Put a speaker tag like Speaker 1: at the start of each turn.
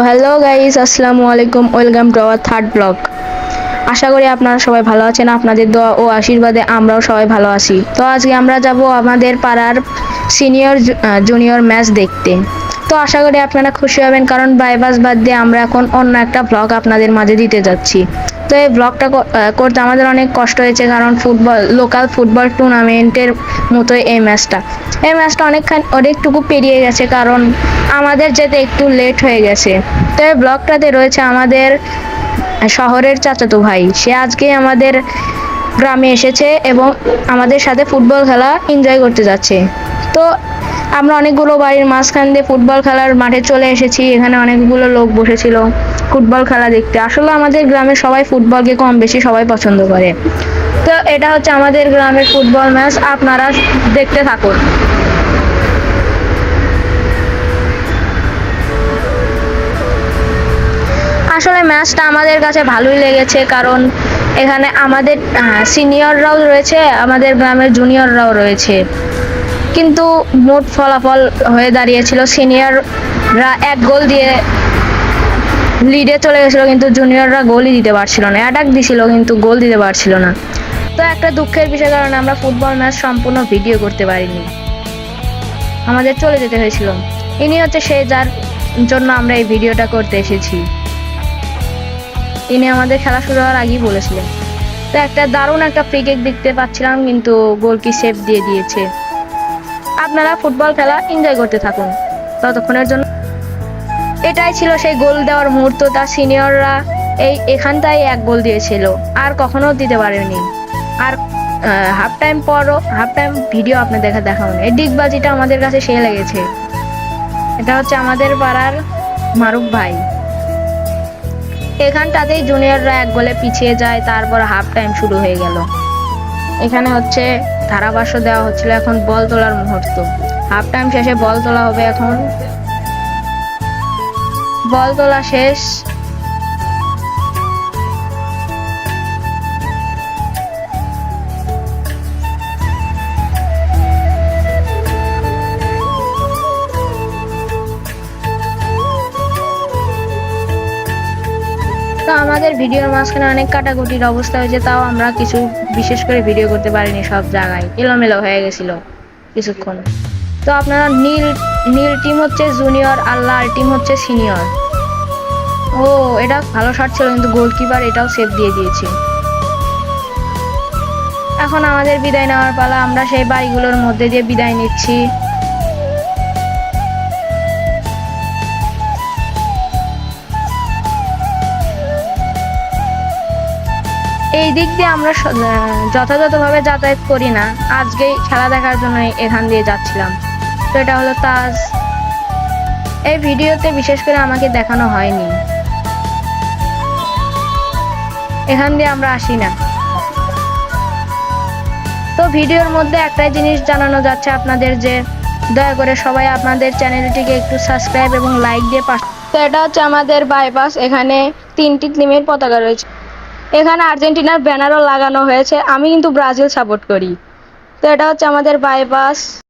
Speaker 1: Hello guys, আসসালামু আলাইকুম। Welcome to our third blog. আশা করি আপনারা সবাই ভালো আছেন। আপনাদের দোয়া ও আশীর্বাদে আমরাও সবাই ভালো আছি। তো আজকে আমরা যাব আমাদের পাড়ার সিনিয়র জুনিয়র ম্যাচ দেখতে। তো আশা করি আপনারা খুশি হবেন, কারণ বাইপাস বাদ দিয়ে আমরা এখন অন্য একটা ব্লগ আপনাদের মাঝে দিতে যাচ্ছি। তো এই ব্লগটা করতে আমাদের অনেক কষ্ট হয়েছে, কারণ লোকাল ফুটবল টুর্নামেন্টের মতোই এই ম্যাচটা অনেকটুকু পেরিয়ে গেছে, কারণ আমাদের যেতে একটু লেট হয়ে গেছে। তো এই ব্লগটাতে রয়েছে আমাদের শহরের চাচাতো ভাই। সে আজকে আমাদের গ্রামে এসেছে এবং আমাদের সাথে ফুটবল খেলা এনজয় করতে যাচ্ছে। তো আমরা অনেকগুলো বাড়ির মাঝখান দিয়ে ফুটবল খেলার মাঠে চলে এসেছি। এখানে অনেকগুলো লোক বসেছিল ফুটবল খেলা দেখতে। আসলে আমাদের গ্রামের সবাই ফুটবলকে কম বেশি সবাই পছন্দ করে। তো এটা হচ্ছে আমাদের গ্রামের ফুটবল ম্যাচ, আপনারা দেখতে থাকুন। আসলে ম্যাচটা আমাদের কাছে ভালোই লেগেছে, কারণ এখানে আমাদের সিনিয়ররাও রয়েছে, আমাদের গ্রামের জুনিয়ররাও রয়েছে। কিন্তু মোট ফলাফল হয়ে দাঁড়িয়েছিল সিনিয়ররা 1 গোল দিয়ে লিডে চলে গেছিলো, কিন্তু জুনিয়ররা গোলই দিতে পারছিল না। অ্যাটাক দিছিল কিন্তু গোল দিতে পারছিল না। তো একটা দুঃখের বিষয়, কারণে আমরা ফুটবল ম্যাচ সম্পূর্ণ ভিডিও করতে পারিনি, আমাদের চলে যেতে হয়েছিল। ইনি হচ্ছে সে যার জন্য আমরা এই ভিডিওটা করতে এসেছি। ইনি আমাদের খেলা শুরু হওয়ার আগেই বলেছিলেন। তো একটা দারুণ একটা ফ্রি কিক দেখতে পাচ্ছিলাম, কিন্তু গোলকি সেভ দিয়ে দিয়েছে। আপনারা ফুটবল খেলা এনজয় করতে থাকুন ততক্ষণের জন্য। এটাই ছিল সেই গোল দেওয়ার মুহূর্ত। তার সিনিয়ররা এখানটাই 1 গোল দিয়েছিল, আর কখনো দিতে পারেনি। আর হাফ টাইম ভিডিও আপনাদের দেখানো, এই ডিগবাজিটা আমাদের কাছে সে লেগেছে। এটা হচ্ছে আমাদের পাড়ার মারুফ ভাই। এখানটাতেই জুনিয়ররা 1 গোলে পিছিয়ে যায়, তারপর হাফ টাইম শুরু হয়ে গেল। এখানে হচ্ছে ধারাভাষ্য দেওয়া হচ্ছিল, এখন বল তোলার মুহূর্ত। হাফ টাইম শেষে বল তোলা হবে। এখন বল তোলা শেষ। তো আমাদের ভিডিওর মাঝখানে অনেক কাটাকুটির অবস্থা হয়েছে, তাও আমরা কিছু বিশেষ করে ভিডিও করতে পারিনি। সব জায়গায় এলোমেলো হয়ে গেছিল কিছুক্ষণ। তো আপনারা নীল টিম হচ্ছে জুনিয়র আর লাল টিম হচ্ছে সিনিয়র। ও, এটা ভালো শট ছিল, কিন্তু গোলকিপার এটাও সেভ দিয়ে দিয়েছে। এখন আমাদের বিদায় নেওয়ার পালা। আমরা সেই বাড়িগুলোর মধ্যে দিয়ে বিদায় নিচ্ছি। এই দিক দিয়ে আমরা যথাযথভাবে যাতায়াত করি না। আজকেই খেলা দেখার জন্য এখান দিয়ে যাচ্ছিলাম। তো এটা হলো তাজ। এই ভিডিওতে বিশেষ করে আমাকে দেখানো হয়নি, এখান দিয়ে আমরা আসি না। তো ভিডিওর মধ্যে একটাই জিনিস জানানো যাচ্ছে আপনাদের, যে দয়া করে সবাই আপনাদের চ্যানেলটিকে একটু সাবস্ক্রাইব এবং লাইক দিয়ে পাশে। তো এটা হচ্ছে আমাদের বাইপাস। এখানে 3টি টিমের পতাকা রয়েছে। এখানে আর্জেন্টিনার ব্যানারও লাগানো হয়েছে। আমি কিন্তু ব্রাজিল সাপোর্ট করি। তো এটা হচ্ছে আমাদের বাইপাস।